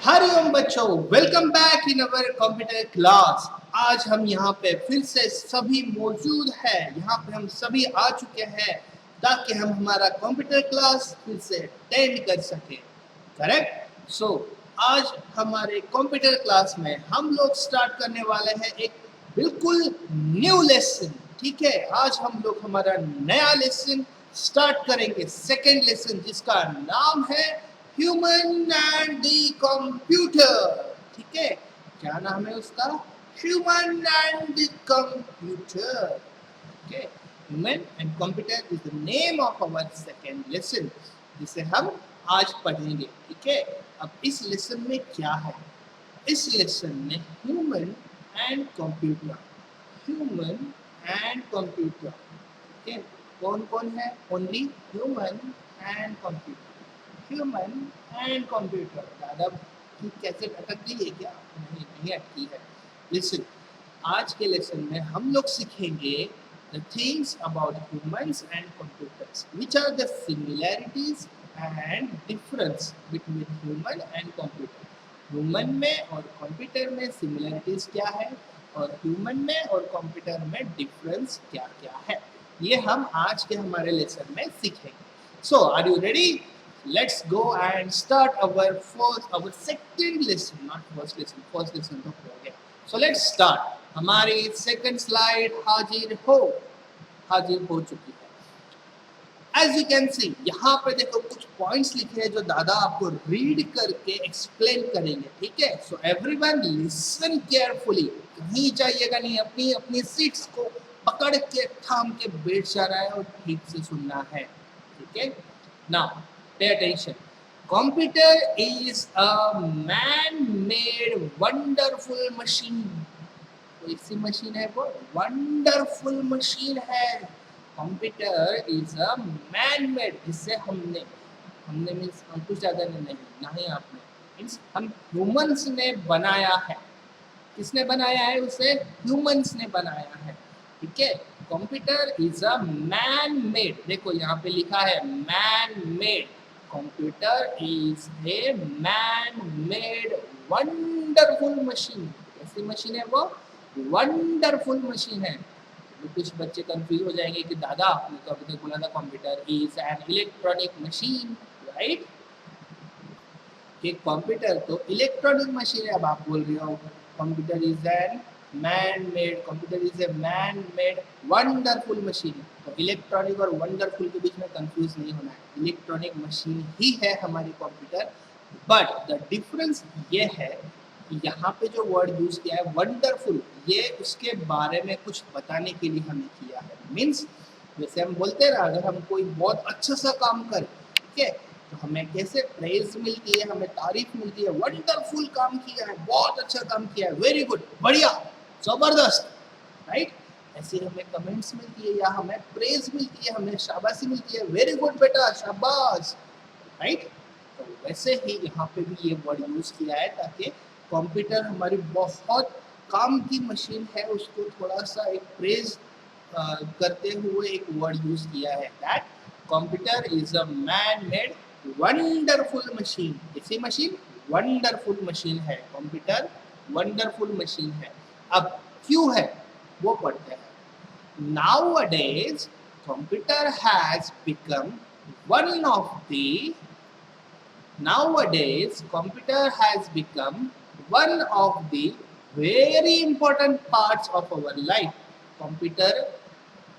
हरिओम बच्चों, welcome back in our computer class. आज हम यहाँ पे फिर से सभी मौजूद है। यहाँ पे हम सभी आ चुके हैं ताकि हम हमारा कंप्यूटर क्लास फिर से अटेंड कर सके। करेक्ट। सो आज हमारे कंप्यूटर क्लास में हम लोग स्टार्ट करने वाले हैं एक बिल्कुल न्यू लेसन। ठीक है, आज हम लोग हमारा नया लेसन स्टार्ट करेंगे, सेकेंड लेसन, जिसका नाम है ह्यूमन एंड द कंप्यूटर। ठीक है, क्या नाम है उसका? Human and the computer. Okay, human and computer is the name of our second lesson, जिसे हम आज पढ़ेंगे। ठीक है, अब इस लेसन में क्या है? इस लेसन में human and computer, human and computer. Okay, कौन कौन है? Only human and computer, human and computer. दादा की कैसेट अटक गई है क्या? नहीं, नहीं अटकी है। लिसन, आज के लेसन में हम लोग सीखेंगे the things about humans and computers, which are the similarities and difference between human and computer। Human में और कंप्यूटर में सिमिलरिटीज क्या है और ह्यूमन में और कंप्यूटर में डिफरेंस क्या क्या है, ये हम आज के हमारे लेसन में सीखेंगे। So are you ready? Let's go and start our second lesson, not first lesson. First lesson तो हो गया। So let's start। हमारी सेकंड स्लाइड हाजिर हो चुकी है। As you can see, यहाँ पे देखो कुछ पॉइंट्स लिखे हैं जो दादा आपको रीड करके एक्सप्लेन करेंगे। ठीक है, सो एवरीवन लिसन केयरफुली, कहीं जाइएगा नहीं, अपनी अपनी सीट्स को पकड़ के थाम के बैठ जाना है और ठीक से सुनना है। ठीक है, now pay attention। Computer is a man-made wonderful machine। कोई सी मशीन है वो? वंडरफुल मशीन है। कंप्यूटर इज अ मैन-मेड, जिससे हमने मीन्स हम कुछ ज़्यादा नहीं, ना ही आपने, मीन्स हम ह्यूमंस ने बनाया है। किसने बनाया है उसे? ह्यूमंस ने बनाया है। ठीक है, computer is a man made. देखो यहाँ पे लिखा है man made. Computer is a man made wonderful machine. कैसी मशीन है वो? वंडरफुल मशीन है। तो कुछ बच्चे कंफ्यूज हो जाएंगे कि दादा आपने तो अभी तक बोला था computer is an electronic machine, right? कि कंप्यूटर तो इलेक्ट्रॉनिक मशीन है। अब आप बोल रहे हो computer is an man made, computer is a man made wonderful machine. तो इलेक्ट्रॉनिक और वंडरफुल के बीच में कंफ्यूज नहीं होना है। इलेक्ट्रॉनिक मशीन ही है हमारी कंप्यूटर, बट द डिफरेंस ये है कि यहाँ पे जो वर्ड यूज किया है वंडरफुल, ये उसके बारे में कुछ बताने के लिए हमें किया है। मीन्स जैसे हम बोलते हैं ना, अगर हम कोई बहुत अच्छा सा काम करें, ठीक है, तो हमें कैसे प्रेज मिलती है, हमें तारीफ मिलती है, वंडरफुल काम किया है, बहुत अच्छा काम किया है, वेरी गुड, बढ़िया, जबरदस्त, राइट? ऐसे हमें कमेंट्स मिलती है या हमें प्रेज मिलती है, हमें शाबाशी मिलती है, वेरी गुड बेटा, शाबाश, राइट? तो वैसे ही यहाँ पे भी ये वर्ड यूज किया है ताकि कंप्यूटर हमारी बहुत काम की मशीन है, उसको थोड़ा सा एक प्रेज करते हुए एक वर्ड यूज किया है, that computer is a man made wonderful machine. ऐसी मशीन वंडरफुल मशीन है, कंप्यूटर वंडरफुल मशीन है। अब क्यों है वो पढ़ते हैं। Nowadays, computer has become one of the nowadays computer has become one of the very important parts of our life। Computer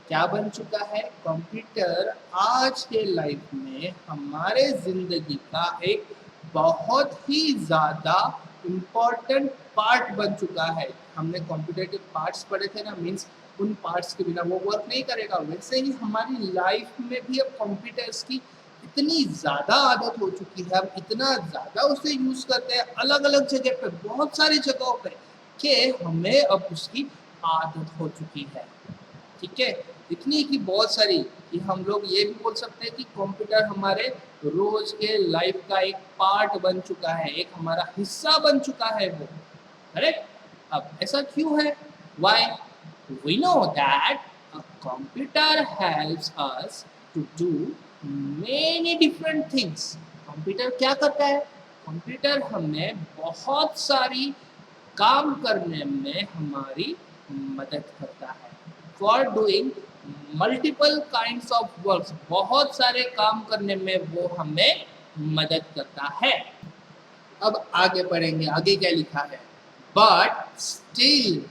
क्या बन चुका है? कंप्यूटर आज के लाइफ में हमारे जिंदगी का एक बहुत ही ज़्यादा इम्पोर्टेंट पार्ट बन चुका है। हमने कंप्यूटर के पार्ट्स पढ़े थे ना, मीन्स उन पार्ट्स के बिना वो वर्क नहीं करेगा। वैसे ही हमारी लाइफ में भी अब कंप्यूटर्स की इतनी ज़्यादा आदत हो चुकी है, हम इतना ज़्यादा उसे यूज़ करते हैं अलग अलग जगह पे, बहुत सारी जगहों पे, कि हमें अब उसकी आदत हो चुकी है। ठीक है, इतनी की बहुत सारी कि हम लोग ये भी बोल सकते हैं कि कंप्यूटर हमारे रोज के लाइफ का एक पार्ट बन चुका है, एक हमारा हिस्सा बन चुका है वो। करेक्ट? अब ऐसा क्यों है? Why? We know that a computer helps us to do many different things. Computer क्या करता है? कंप्यूटर हमें बहुत सारी काम करने में हमारी मदद करता है। For doing multiple kinds of work, बहुत सारे काम करने में वो हमें मदद करता है। अब आगे पढ़ेंगे, आगे क्या लिखा है। बट स्टिल,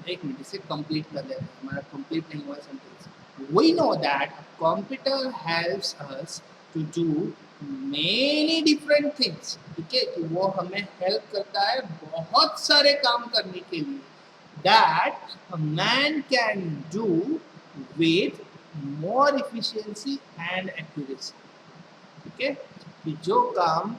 एक मिनट इसे कंप्लीट कर लेते हैं, हमारा कंप्लीट नहीं हुआ sentence. We know that computer helps us to do many different things, ठीक है, कि वो हमें हेल्प करता है बहुत सारे काम करने के लिए, that a man can do with more efficiency and accuracy, ठीक है, कि जो काम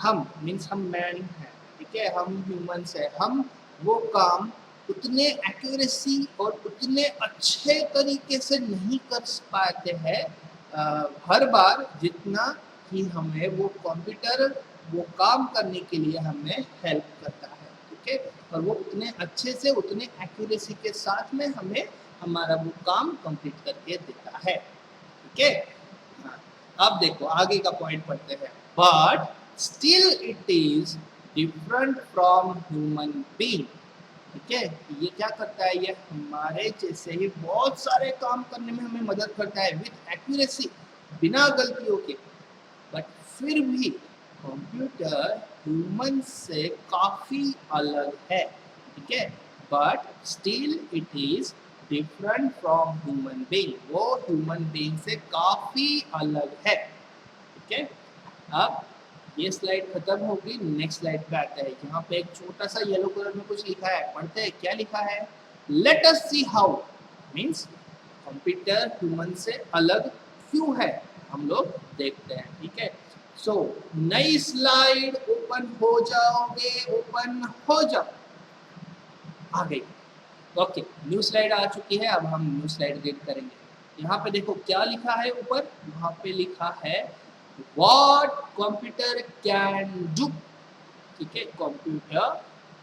हम मीन्स हम मैन है, ठीक है, हम ह्यूमंस है, हम वो काम उतने एक्यूरेसी और उतने अच्छे तरीके से नहीं कर पाते हैं हर बार, जितना कि हमें वो कंप्यूटर वो काम करने के लिए हमें हेल्प करता है, ठीक है, और वो उतने अच्छे से उतने एक्यूरेसी के साथ में हमें हमारा वो काम कंप्लीट करके देता है, ठीक है। हाँ, अब देखो आगे का पॉइंट पढ़ते हैं। But still it is different from human being, ठीक है, ये क्या करता है, ये हमारे जैसे ही बहुत सारे काम करने में हमें मदद करता है विथ एक्यूरेसी, बिना गलतियों के, बट फिर भी कंप्यूटर ह्यूमन से काफी अलग है, ठीक है, but still it is different from human being, वो ह्यूमन बीइंग से काफी अलग है, ठीक है। अब ये स्लाइड खत्म होगी, नेक्स्ट स्लाइड पे आता है। यहाँ पे एक छोटा सा येलो कलर में कुछ लिखा है, पढ़ते हैं क्या लिखा है। Let us see how, means computer human से अलग क्यों है, हम लोग देखते हैं, ठीक है। सो नई स्लाइड ओपन हो जाओगे, ओपन हो जाओ, आ गई, ओके, न्यू स्लाइड आ चुकी है। अब हम न्यू स्लाइड रीड करेंगे। यहाँ पे देखो क्या लिखा है ऊपर, वहां पे लिखा है What computer can do, ठीक है, कंप्यूटर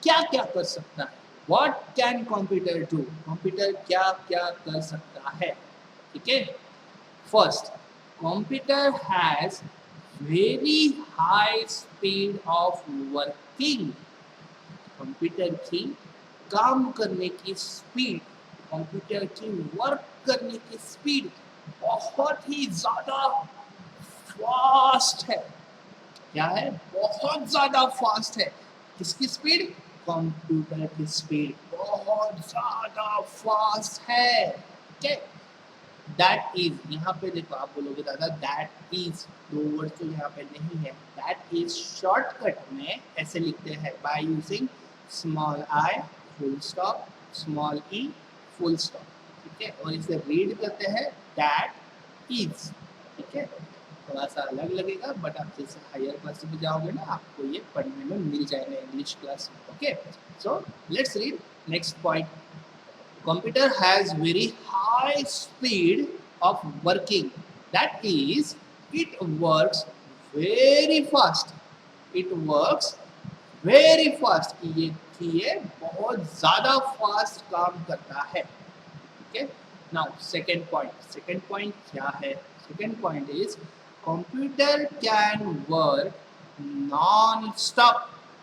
क्या क्या कर सकता है। What can computer do, computer क्या क्या कर सकता है, ठीक है। First, computer has very high speed of working, computer की काम करने की स्पीड, कंप्यूटर की वर्क करने की स्पीड बहुत ही ज्यादा फास्ट है। क्या है, बहुत ज्यादा फास्ट है। किसकी स्पीड, कंप्यूटर की स्पीड बहुत ज्यादा फास्ट है, ठीक है। दैट इज, यहाँ पे देखो आप बोलोगे दादा दैट इज, दो वर्ड तो यहाँ पे नहीं है। दैट इज शॉर्टकट में ऐसे लिखते हैं by using small I full stop, small E full stop, ठीक है, और इसे रीड करते हैं दैट इज, ठीक है। थोड़ा सा अलग लगेगा, बट आप जैसे हायर क्लास में जाओगे ना, आपको ये पढ़ने में मिल जाएगा इंग्लिश क्लास में, okay. So let's read next point. Computer has very high speed of working. That is, it works very fast. It works very fast. कि ये बहुत ज़्यादा फास्ट काम करता है, ठीक है। Now second point. Second point क्या है? Second point is computer can work non-stop.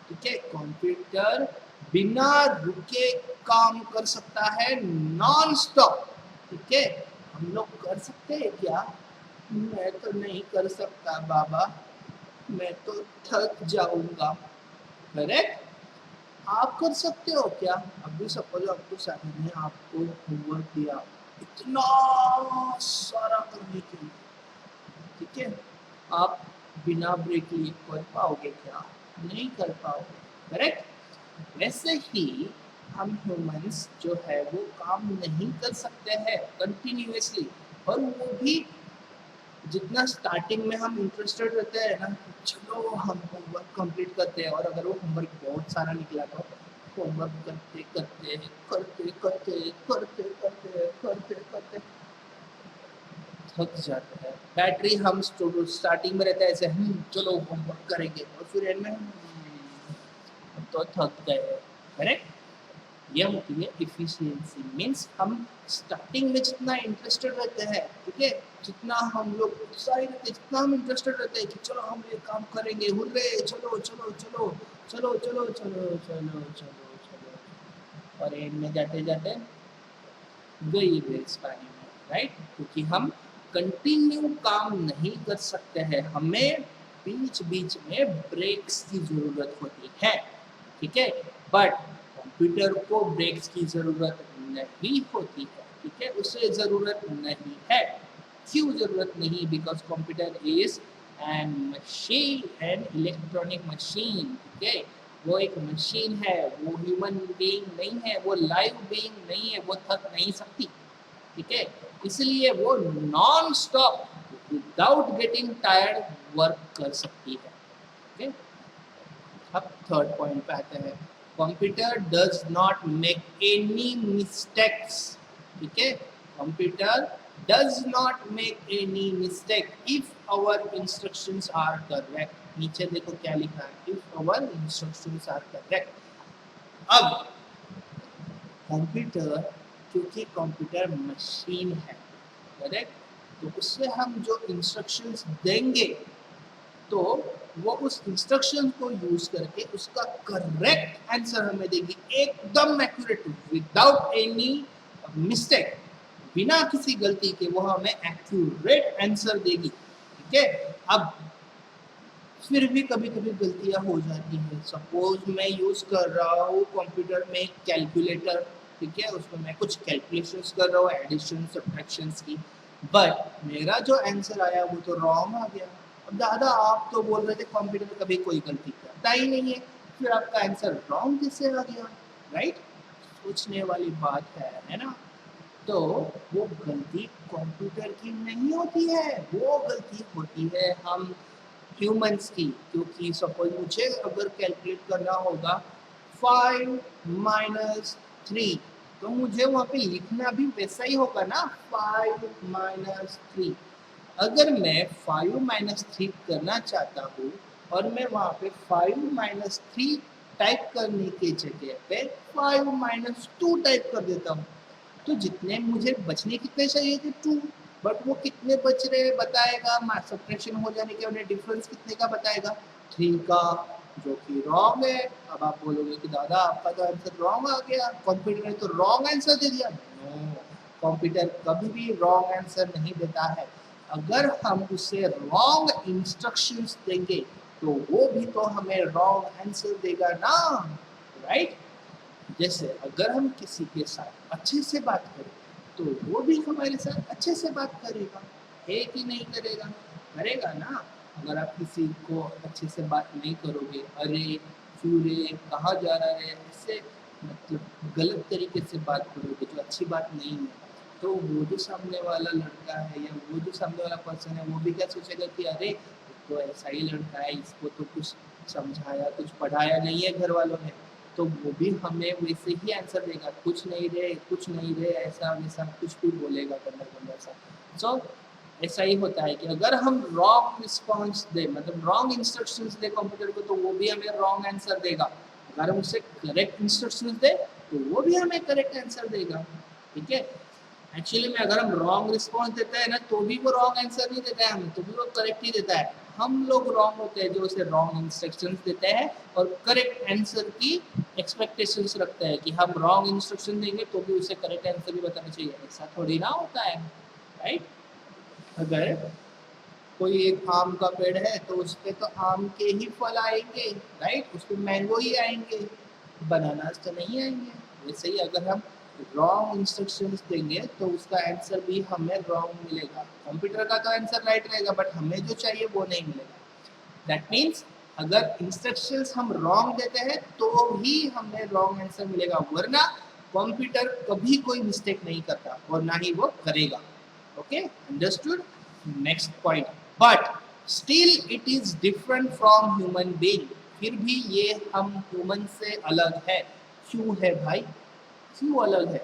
ठीक है, कंप्यूटर बिना रुके काम कर सकता है नॉन स्टॉप, ठीक है। हम लोग कर सकते हैं क्या, मैं तो नहीं कर सकता बाबा, मैं तो थक जाऊंगा, करेक्ट। आप कर सकते हो क्या, अभी सपोज आपको सर ने आपको होमवर्क दिया इतना सारा करने के लिए, ठीक है, आप बिना ब्रेक लिए कर पाओगे क्या, नहीं कर पाओगे, करेक्ट। वैसे ही हम ह्यूमंस जो है वो काम नहीं कर सकते हैं कंटिन्यूअसली, और वो भी जितना स्टार्टिंग में हम इंटरेस्टेड रहते हैं ना, चलो हम होमवर्क कंप्लीट करते हैं, और अगर वो होमवर्क बहुत सारा निकला तो होमवर्क करते करते करते करते करते करते करते करते थक जाते हैं। बैटरी हम स्टार्टिंग में रहता है ऐसे, चलो होमवर्क करेंगे, और फिर एंड में तो थक गए, करेक्ट। ये होती है इफिशियंसी। मीन्स हम स्टार्टिंग में जितना इंटरेस्टेड रहते हैं, ठीक है, जितना हम लोग उत्साहित रहते हैं, जितना हम इंटरेस्टेड रहते हैं कि चलो हम ये काम करेंगे, हुर्रे, चलो चलो चलो चलो चलो चलो चलो चलो चलो, और एंड में जाते जाते गई रेस पानी में, राइट। क्योंकि हम कंटिन्यू काम नहीं कर सकते हैं, हमें बीच बीच में ब्रेक्स की जरूरत होती है, ठीक है। बट कंप्यूटर को ब्रेक्स की जरूरत नहीं होती है, ठीक है, उसे जरूरत नहीं है। क्यों जरूरत नहीं? Because computer is an machine, an electronic machine, ठीक है। वो एक मशीन है, वो ह्यूमन बीइंग नहीं है, वो लाइव बीइंग नहीं है, वो थक नहीं सकती, ठीक है। इसलिए वो non stop without getting tired work कर सकती है, ठीक है। अब थर्ड पॉइंट पे आते हैं। Computer does not make any mistakes, ठीक है। Computer does not make any mistake if our instructions are correct. नीचे देखो क्या लिखा है, if our instructions are correct. अब कंप्यूटर, क्योंकि कंप्यूटर मशीन है, करेक्ट, तो उससे हम जो इंस्ट्रक्शंस देंगे तो वो उस इंस्ट्रक्शन को यूज करके उसका करेक्ट आंसर हमें देगी, एकदम एक्यूरेट, विदाउट एनी मिस्टेक, बिना किसी गलती के वो हमें एक्यूरेट आंसर देगी, ठीक है। अब फिर भी कभी कभी गलतियां हो जाती हैं। सपोज मैं यूज कर रहा हूँ कंप्यूटर में कैलकुलेटर, ठीक है, उसमें मैं कुछ कैलकुलेशंस कर रहा हूँ, एडिशन सब्ट्रैक्शंस की, बट मेरा जो आंसर आया वो तो रॉन्ग आ गया। अब दादा आप तो बोल रहे थे कंप्यूटर कभी कोई गलती करता ही नहीं है, फिर आपका आंसर रॉन्ग कैसे आ गया, राइट। सोचने वाली बात है ना। तो वो गलती कंप्यूटर की नहीं होती है, वो गलती होती है हम ह्यूमंस की। क्योंकि सपोज मुझे अगर कैलकुलेट करना होगा 5 - 3, तो मुझे वहाँ पे लिखना भी वैसा ही होगा ना, 5 - 3। अगर मैं 5 - 3 करना चाहता हूँ और मैं वहाँ पे 5 - 3 टाइप करने की जगह पे 5 - 2 टाइप कर देता हूँ, तो जितने मुझे बचने कितने चाहिए थे 2, बट वो कितने बच रहे बताएगा, सब्ट्रैक्शन हो जाने के उन्हें डिफरेंस कितने का बताएगा, 3 का, जो कि रॉन्ग है। अब आप बोलोगे कि दादा आपका तो आंसर रॉन्ग आ गया, कंप्यूटर ने तो रॉन्ग आंसर दे दिया। नो, कंप्यूटर कभी भी रॉन्ग आंसर नहीं देता है। अगर हम उसे रॉन्ग इंस्ट्रक्शंस देंगे तो वो भी तो हमें रॉन्ग आंसर देगा ना, राइट। जैसे अगर हम किसी के साथ अच्छे से बात करें तो वो भी हमारे साथ अच्छे से बात करेगा, है कि नहीं करेगा? करेगा ना। अगर आप किसी को अच्छे से बात नहीं करोगे, अरे क्यों रे, कहाँ जा रहा है, ऐसे मतलब गलत तरीके से बात करोगे जो अच्छी बात नहीं है, तो वो जो सामने वाला लड़का है या वो जो सामने वाला पर्सन है वो भी क्या सोचेगा कि अरे तो ऐसा ही लड़का है, इसको तो कुछ समझाया कुछ पढ़ाया नहीं है घर वालों ने, तो वो भी हमें वैसे ही आंसर देगा, कुछ नहीं रे कुछ नहीं रे, ऐसा वैसा कुछ भी बोलेगा गंदा गंदा सा। सो ऐसा ही होता है कि अगर हम रॉन्ग रिस्पॉन्स दे, मतलब रॉन्ग इंस्ट्रक्शंस दे कंप्यूटर को, तो वो भी हमें रॉन्ग आंसर देगा। अगर हम उसे करेक्ट इंस्ट्रक्शंस दे तो वो भी हमें करेक्ट आंसर देगा, ठीक है। एक्चुअली में अगर हम रॉन्ग रिस्पॉन्स देते हैं ना तो भी वो रॉन्ग आंसर नहीं देता है हमें, तो भी वो करेक्ट ही देता है। हम लोग रॉन्ग होते हैं जो उसे रॉन्ग इंस्ट्रक्शंस देते हैं और करेक्ट आंसर की एक्सपेक्टेशंस रखते हैं कि हम रॉन्ग इंस्ट्रक्शन देंगे तो भी उसे करेक्ट आंसर भी बताना चाहिए। ऐसा थोड़ी ना होता है, राइट। अगर कोई एक आम का पेड़ है तो उस पे तो आम के ही फल आएंगे, राइट, उस पे मैंगो ही आएंगे, बनानास तो नहीं आएंगे। वैसे ही अगर हम रॉन्ग इंस्ट्रक्शंस देंगे तो उसका आंसर भी हमें रॉन्ग मिलेगा। कंप्यूटर का तो आंसर राइट रहेगा बट हमें जो चाहिए वो नहीं मिलेगा। दैट मीन्स अगर इंस्ट्रक्शंस हम रॉन्ग देते हैं तो ही हमें रॉन्ग आंसर मिलेगा, वरना कंप्यूटर कभी कोई मिस्टेक नहीं करता और ना ही वो करेगा। Okay, understood. Next point, but still it is different from human being. फिर भी ये हम ह्यूमन से अलग है। क्यों है भाई, क्यों अलग है,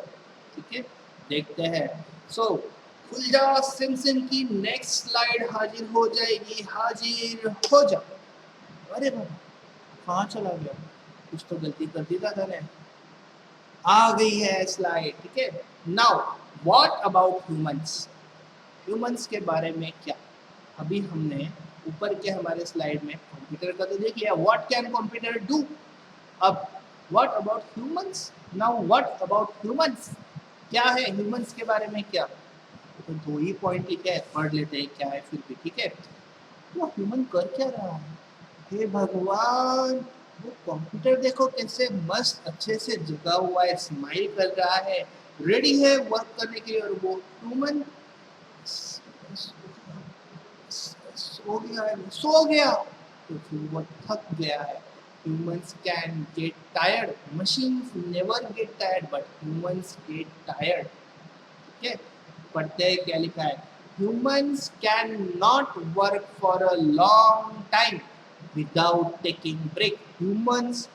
ठीक है, देखते हैं। सो खुल जा सिमसिम की नेक्स्ट स्लाइड हाजिर हो जाएगी, हाजिर हो जा। अरे बाबा कहाँ चला गया, कुछ तो गलती कर दी दादा ने। आ गई है स्लाइड, ठीक है। Now what about humans, humans के बारे में क्या, अभी हमने ऊपर के हमारे स्लाइड में कंप्यूटर का तो देख लिया, व्हाट कैन कंप्यूटर डू। अब what about humans, now what about humans, क्या है ह्यूमंस के बारे में क्या, तो दो ही पॉइंट लिखे हैं, पढ़ लेते हैं क्या है फिर भी, ठीक है। वो ह्यूमन कर क्या रहा है, हे भगवान, वो कंप्यूटर देखो कैसे मस्त अच्छे से जगा हुआ है, स्माइल कर रहा है, रेडी है वर्क करने के लिए, और वो ह्यूमन सो गया, तो फिर वो थक गया है। Humans can get tired. Machines never get tired, but humans get tired. Okay? पढ़ते हैं क्या लिखा है, Humans cannot work for a long time without taking break. Humans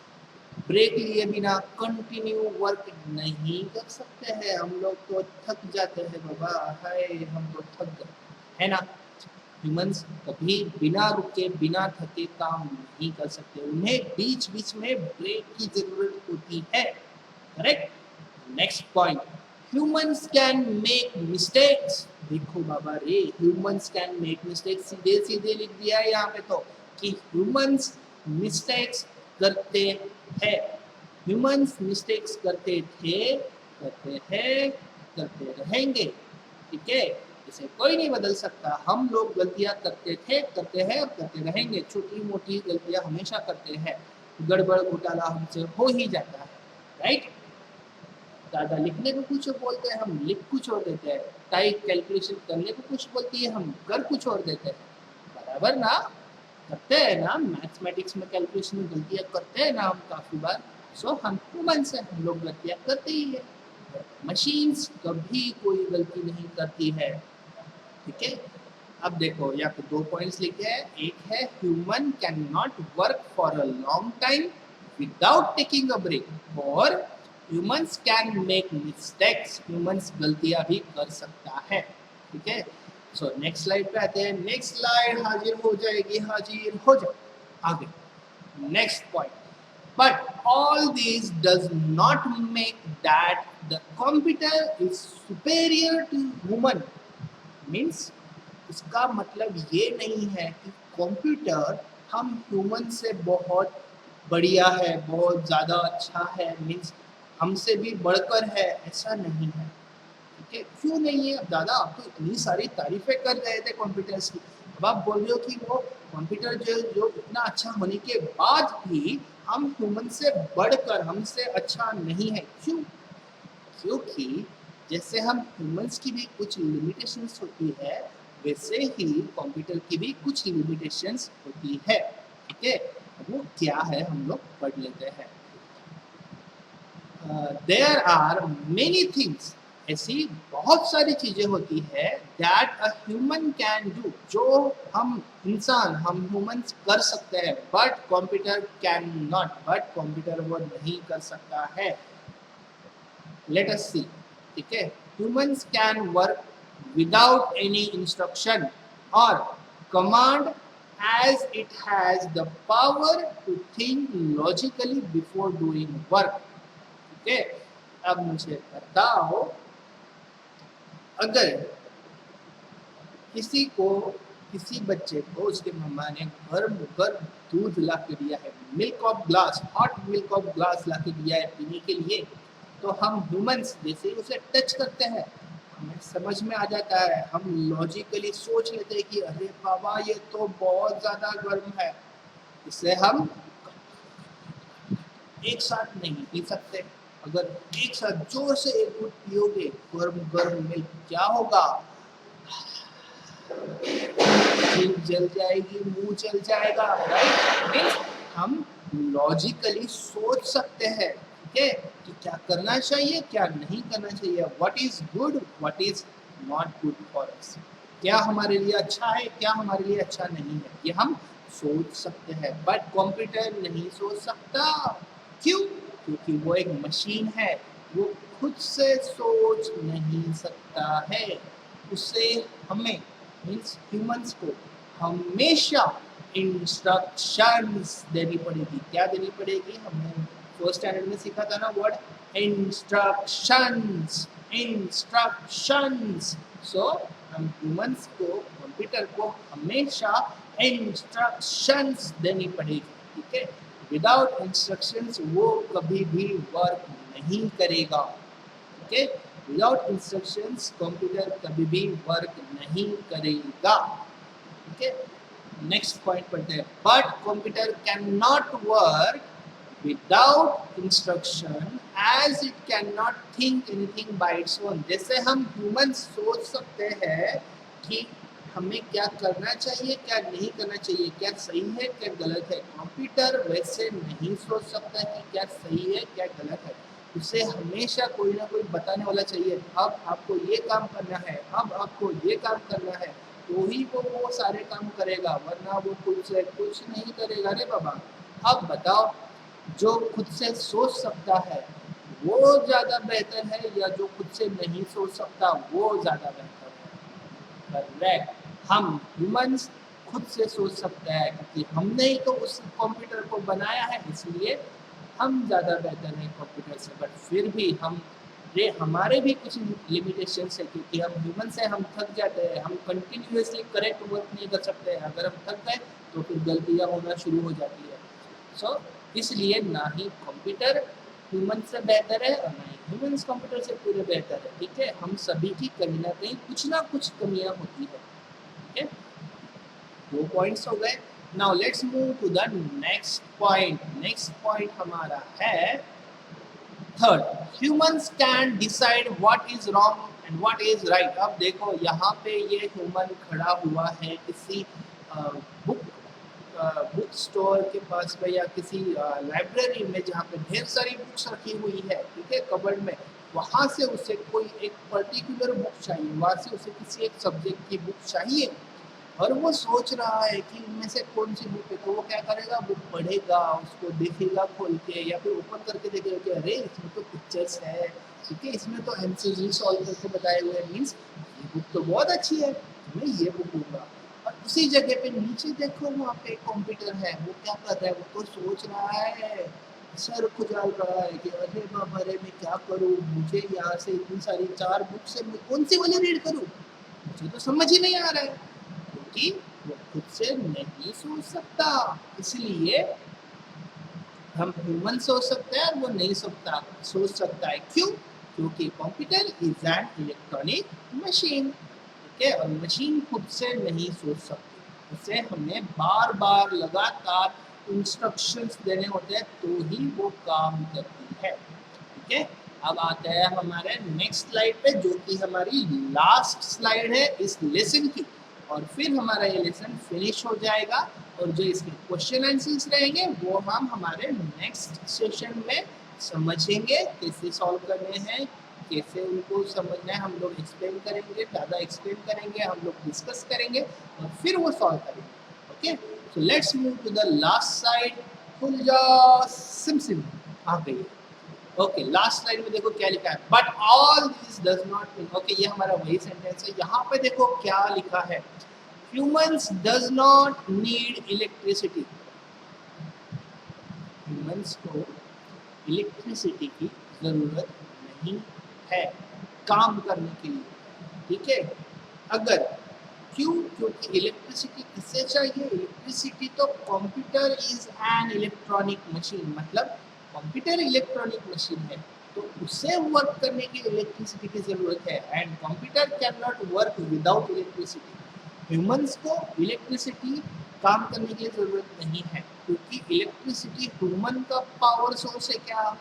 break लिए बिना कंटिन्यू वर्क नहीं कर सकते हैं, हम लोग तो थक जाते हैं बाबा, हाय हम तो थक गए, है ना। ह्यूमंस कभी बिना रुके बिना थके काम नहीं कर सकते, उन्हें बीच बीच में ब्रेक की जरूरत होती है, correct. Next point, humans can make mistakes, देखो बाबा रे, ह्यूमंस कैन मेक मिस्टेक्स, सीधे सीधे लिख दिया है यहाँ पे तो कि ह्यूमंस मिस्टेक्स करते हैं, ह्यूमंस मिस्टेक्स करते थे, करते हैं, करते रहेंगे, ठीक है, इसे कोई नहीं बदल सकता, हम लोग गलतियां करते थे, करते हैं और करते रहेंगे, छोटी मोटी गलतियां हमेशा करते हैं, गड़बड़ घोटाला हमसे हो ही जाता है, राइट। ज़्यादा लिखने को कुछ बोलते हैं, हम लिख कुछ और देते हैं, टाइप कैलकुलेशन करने को कुछ बोलती है, हम कर कुछ और देते हैं, बराबर ना, करते हैं ना, मैथमेटिक्स में कैलकुलेशन में गलतियां करते हैं ना हम काफ़ी बार, सो हम ह्यूमन से हम लोग गलतियां करते ही है, मशीन्स कभी कोई गलती नहीं करती है, ठीक है। अब देखो यहाँ पे दो पॉइंट्स लिखे हैं, एक है human can not work for a long time without taking a break, और humans can make mistakes, humans गलतियां भी कर सकता है, ठीक है। सो नेक्स्ट स्लाइड पे आते हैं, नेक्स्ट स्लाइड हाजिर हो जाएगी, हाजिर हो जाए आगे, next point, but all these does not make that the computer is superior to human, means इसका मतलब ये नहीं है कि कंप्यूटर हम ह्यूमन से बहुत बढ़िया है, बहुत ज़्यादा अच्छा है, मीन्स हमसे भी बढ़कर है, ऐसा नहीं है, ठीक है। क्यों नहीं है, अब दादा आप तो इतनी सारी तारीफें कर रहे थे कंप्यूटर्स की, अब आप बोल रहे हो कि वो कंप्यूटर जो जो इतना अच्छा होने के बाद भी हम ह्यूमन से बढ़कर, हमसे अच्छा नहीं है, क्यों, क्योंकि जैसे हम ह्यूमंस की भी कुछ लिमिटेशंस होती है, वैसे ही कंप्यूटर की भी कुछ लिमिटेशंस होती है, ठीक है। वो क्या है हम लोग पढ़ लेते हैं। देयर आर मेनी थिंग्स, ऐसी बहुत सारी चीजें होती है that a human can do, जो हम इंसान, हम ह्यूमंस कर सकते हैं, but computer can not, but computer वो नहीं कर सकता है। लेट अस सी, ठीक है, humans can work without any instruction और command as it has the power to think logically before doing work, ठीक है। अब मुझे बताओ, अगर किसी को, किसी बच्चे को उसके मम्मा ने गर्म गर्म दूध ला के दिया है, milk of glass, hot milk of glass ला के दिया है पीने के लिए, तो हम ह्यूमंस जैसे ही उसे टच करते हैं, हमें समझ में आ जाता है, हम लॉजिकली सोच लेते हैं कि अरे बाबा ये तो बहुत ज़्यादा गर्म है, इसे हम एक साथ नहीं पी सकते, अगर एक साथ जोर से एक घूंट पियोगे गर्म गर्म मिल्क, क्या होगा, जीभ जल जाएगी, मुंह जल जाएगा, राइट। हम लॉजिकली सोच सकते हैं, ठीक है, कि क्या करना चाहिए क्या नहीं करना चाहिए, what is good, what is not good for us, क्या हमारे लिए अच्छा है, क्या हमारे लिए अच्छा नहीं है, ये हम सोच सकते हैं, बट कंप्यूटर नहीं सोच सकता, क्यों, क्योंकि वो एक मशीन है, वो खुद से सोच नहीं सकता है, उससे हमें मीन्स ह्यूमंस को हमेशा इंस्ट्रक्शंस देनी पड़ेगी, क्या देनी पड़ेगी, हमें फर्स्ट स्टैंडर्ड में सीखा था ना वर्ड इंस्ट्रक्शंस, इंस्ट्रक्शंस। सो हम ह्यूमंस को, कंप्यूटर को हमेशा इंस्ट्रक्शंस देनी पड़ेगी, ठीक है। विदाउट इंस्ट्रक्शंस वो कभी भी वर्क नहीं करेगा, ठीक है। विदाउट इंस्ट्रक्शंस कंप्यूटर कभी भी वर्क नहीं करेगा, ठीक है। नेक्स्ट पॉइंट पढ़ते हैं। But computer can not work without instruction as it can not think anything by its own. जैसे हम ह्यूमन सोच सकते हैं कि हमें क्या करना चाहिए, क्या नहीं करना चाहिए, क्या सही है, क्या गलत है, कंप्यूटर वैसे नहीं सोच सकता कि क्या सही है, क्या गलत है। उसे हमेशा कोई ना कोई बताने वाला चाहिए, अब आपको ये काम करना है, अब आपको ये काम करना है, तो ही वो सारे काम करेगा, वरना वो खुद से कुछ नहीं करेगा रे बाबा। अब बताओ, जो खुद से सोच सकता है वो ज़्यादा बेहतर है या जो खुद से नहीं सोच सकता वो ज़्यादा बेहतर है? करेक्ट, हम ह्यूमंस खुद से सोच सकते हैं क्योंकि हमने ही तो उस कंप्यूटर को बनाया है, इसलिए हम ज़्यादा बेहतर हैं कंप्यूटर से। बट फिर भी हम ये हमारे भी कुछ लिमिटेशंस है क्योंकि हम ह्यूमन से हम थक जाते हैं, हम कंटिन्यूसली करेक्ट वर्क नहीं कर सकते हैं। अगर हम थक गए तो फिर गलतियाँ होना शुरू हो जाती है। सो इसलिए ना ही कंप्यूटर ह्यूमन से बेहतर है और ना ही ह्यूमंस कंप्यूटर से पूरे बेहतर है, ठीक है। हम सभी की कहीं ना कुछ कमियां होती है, ठीक है। 2 पॉइंट्स हो गए। Now let's move to the next point. Next point हमारा है third, humans can decide what is wrong and what is right. अब देखो यहाँ पे ये ह्यूमन खड़ा हुआ है किसी बुक बुक स्टोर के पास में या किसी लाइब्रेरी में जहाँ पे ढेर सारी बुक्स रखी हुई है, ठीक है, कबर्ड में। वहाँ से उसे कोई एक पर्टिकुलर बुक चाहिए, वहाँ से उसे किसी एक सब्जेक्ट की बुक चाहिए और वो सोच रहा है कि इनमें से कौन सी बुक है। तो वो क्या करेगा, बुक पढ़ेगा, उसको देखेगा खोल के या फिर ओपन करके देखेगा कि अरे इसमें तो पिक्चर्स है, ठीक है, इसमें तो आंसर सॉल्व करके बताए हुए हैं, मीन्स ये बुक तो बहुत अच्छी है, मैं ये बुक लूँगा। और उसी जगह पे नीचे देखो वहाँ पे कंप्यूटर है, वो क्या कर रहा है, वो तो सोच रहा है, सर खुजाल रहा है कि अरे बाबा रे मैं क्या करूँ, मुझे यहाँ से इतनी सारी 4 बुक से मैं कौन सी वाली रीड करूँ, मुझे तो समझ ही नहीं आ रहा है, क्योंकि वो खुद से नहीं सोच सकता। इसलिए हम ह्यूमन सोच सकते हैं और वो नहीं सोच सकता है। क्यों? क्योंकि computer is an electronic machine, ठीक है, और मशीन खुद से नहीं सोच सकती, उसे हमें बार बार लगातार इंस्ट्रक्शंस देने होते हैं तो ही वो काम करती है, ठीक है। अब आते हैं हमारे नेक्स्ट स्लाइड पे जो कि हमारी लास्ट स्लाइड है इस लेसन की, और फिर हमारा ये लेसन फिनिश हो जाएगा और जो इसके क्वेश्चन आंसर्स रहेंगे वो हम हमारे नेक्स्ट सेशन में समझेंगे, कैसे सॉल्व करने हैं, कैसे उनको समझना है, हम लोग एक्सप्लेन करेंगे, ज़्यादा एक्सप्लेन करेंगे, हम लोग डिस्कस करेंगे और फिर वो सॉल्व करेंगे। Okay, so let's move to the last side. खुल जा सिम सिम आ गई। ओके, लास्ट स्लाइड में देखो क्या लिखा है, but all this does not mean. Okay, ये हमारा वही सेंटेंस है। यहाँ पे देखो क्या लिखा है, humans does not need electricity. Humans को इलेक्ट्रिसिटी की जरूरत नहीं है काम करने के लिए, ठीक है। अगर क्यों? क्योंकि इलेक्ट्रिसिटी किससे चाहिए? इलेक्ट्रिसिटी तो computer is an electronic machine, मतलब कंप्यूटर इलेक्ट्रॉनिक मशीन है तो उसे वर्क करने के लिए इलेक्ट्रिसिटी की जरूरत है, and computer can not work without electricity. Humans को इलेक्ट्रिसिटी काम करने की जरूरत नहीं है क्योंकि इलेक्ट्रिसिटी ह्यूमन का पावर सोर्स है। क्या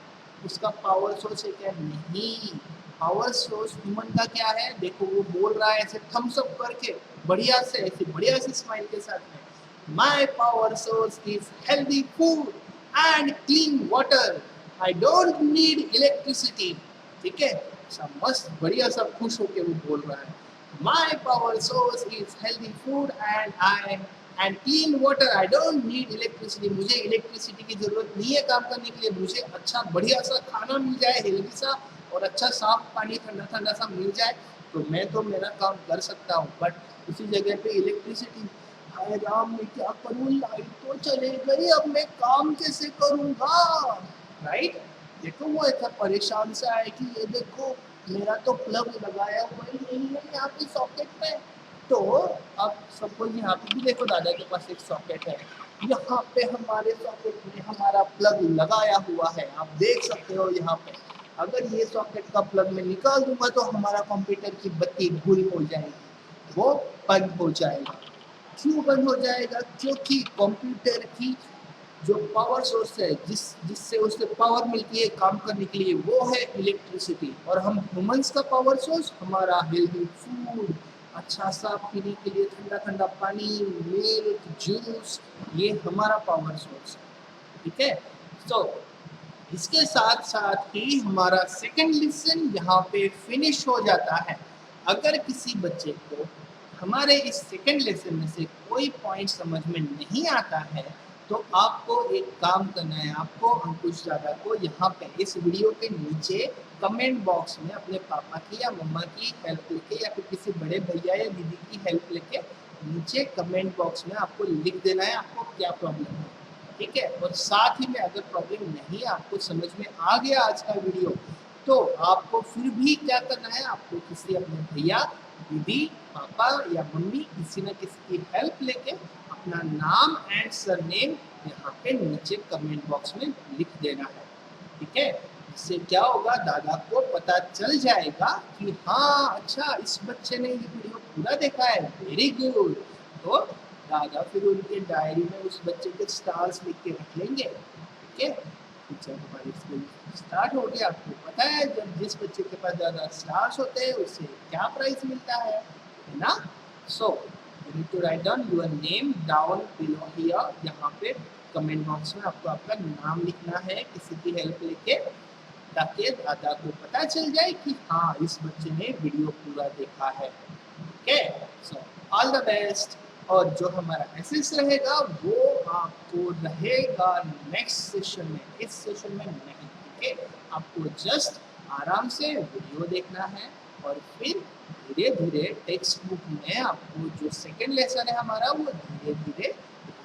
उसका पावर सोर्स है? क्या नहीं, पावर सोर्स ह्यूमन का क्या है? देखो वो बोल रहा है ऐसे थम्स अप करके, बढ़िया से, ऐसे बढ़िया से स्माइल के साथ में, my power source is healthy food and clean water, I don't need electricity, ठीक है। सब मस्त बढ़िया सा खुश होके वो बोल रहा है, my power source is healthy food and clean water, I don't need electricity. मुझे इलेक्ट्रिसिटी की जरूरत नहीं है काम करने के लिए, मुझे अच्छा बढ़िया सा खाना मिल जाए, हेल्दी सा, और अच्छा साफ पानी ठंडा ठंडा सा मिल जाए तो मैं तो मेरा काम कर सकता हूँ। बट उसी जगह पे इलेक्ट्रिसिटी, हाय राम मैं क्या करूँ, लाइट तो चले गई, अब मैं काम कैसे करूँगा। राइट। देखो वो ऐसा परेशान सा है कि ये देखो मेरा तो प्लग लगाया हुआ ही नहीं है यहाँ पे सॉकेट में। तो अब सपोज यहाँ पे भी देखो दादा के पास एक सॉकेट है, यहाँ पे हमारे सॉकेट में हमारा प्लग लगाया हुआ है, आप देख सकते हो यहाँ पे। अगर ये सॉकेट का प्लग मैं निकाल दूंगा तो हमारा कंप्यूटर की बत्ती गुल हो जाएगी, वो बंद हो जाएगा। क्यों बंद हो जाएगा? क्योंकि कंप्यूटर की जो पावर सोर्स है जिससे उसे पावर मिलती है काम करने के लिए, वो है इलेक्ट्रिसिटी। और हम ह्यूमंस का पावर सोर्स हमारा हेल्दी फूड, अच्छा सा पीने के लिए ठंडा ठंडा पानी, मिल्क, जूस, ये हमारा पावर सोर्स है। ठीक है। तो इसके साथ साथ ही हमारा सेकंड लेसन यहाँ पे फिनिश हो जाता है। अगर किसी बच्चे को हमारे इस सेकंड लेसन में से कोई पॉइंट समझ में नहीं आता है तो आपको एक काम करना है, आपको अंकुश दादा को यहाँ पे इस वीडियो के नीचे कमेंट बॉक्स में अपने पापा की या मम्मा की हेल्प लेके या फिर किसी बड़े भैया या दीदी की हेल्प लेके नीचे कमेंट बॉक्स में आपको लिख देना है आपको क्या प्रॉब्लम है। ठीक है। और साथ ही में अगर प्रॉब्लम नहीं आपको समझ में आ गया आज का वीडियो, तो आपको फिर भी क्या करना है, आपको किसी अपने भैया, दीदी, पापा या मम्मी किसी न किसी की हेल्प लेके अपना नाम एंड सरनेम यहाँ पे नीचे कमेंट बॉक्स में लिख देना है। ठीक है। इससे क्या होगा, दादा को पता चल जाएगा कि हाँ अच्छा इस बच्चे ने ये वीडियो पूरा देखा है, वेरी गुड। तो दादा फिर उनके डायरी में उस बच्चे के स्टार्स लिख के रख लेंगे। ठीक है। जब हमारी स्कूल स्टार्ट हो गया, आपको पता है जब जिस बच्चे के पास ज़्यादा स्टार्स होते हैं उससे क्या प्राइस मिलता है ना। So you need to write down your name down below here. यहाँ पे कमेंट बॉक्स में आपको आपका नाम लिखना है किसी की हेल्प लेके, ताकि दादा को पता चल जाए कि हाँ इस बच्चे ने वीडियो पूरा देखा है। Okay. So all the best. और जो हमारा एसेस रहेगा वो आपको रहेगा नेक्स्ट सेशन में, इस सेशन में नहीं। ठीक है। आपको जस्ट आराम से वीडियो देखना है और फिर धीरे धीरे टेक्स्ट बुक में आपको जो सेकेंड लेसन है हमारा वो धीरे धीरे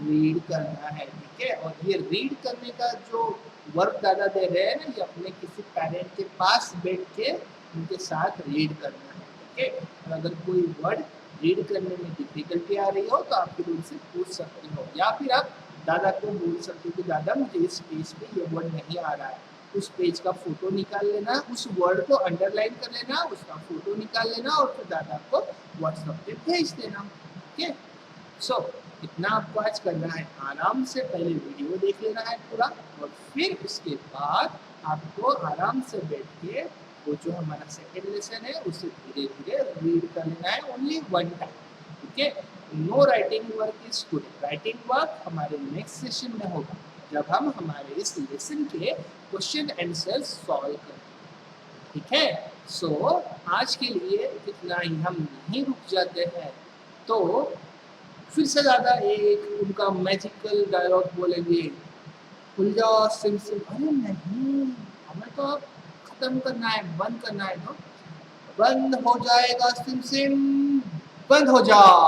रीड करना है। ठीक है। और ये रीड करने का जो वर्क दादा दे रहे हैं ना, ये अपने किसी पेरेंट के पास बैठ के उनके साथ रीड करना है। ठीक है। और अगर कोई वर्ड रीड करने में डिफिकल्टी आ रही हो तो आप फिर उनसे पूछ सकते हो, या फिर आप दादा को बोल सकते हो कि दादा मुझे इस पेज पे ये वर्ड नहीं आ रहा है। उस पेज का फोटो निकाल लेना, उस वर्ड को अंडरलाइन कर लेना, उसका फोटो निकाल लेना और फिर दादा को व्हाट्सएप पे भेज देना। ठीक है। सो इतना आपको आज करना है, आराम से पहले वीडियो देख लेना है पूरा और फिर उसके बाद आपको आराम से बैठ के वो जो हमारा सेकेंड लेसन है उसे धीरे धीरे रीड कर लेना है, ओनली वन टाइम। ठीक है। No writing work is today, writing work हमारे नेक्स्ट सेशन में होगा जब हम हमारे इस लेसन के क्वेश्चन आंसर सॉल्व करें। ठीक है। सो आज के लिए इतना ही, हम नहीं रुक जाते हैं तो फिर से ज़्यादा एक उनका मैजिकल डायलॉग बोलेंगे, खुल जाओ सिम सिम। अरे नहीं, हमें तो अब खत्म करना है, बंद करना है। तो बंद हो जाएगा सिम सिम, बंद हो जाओ।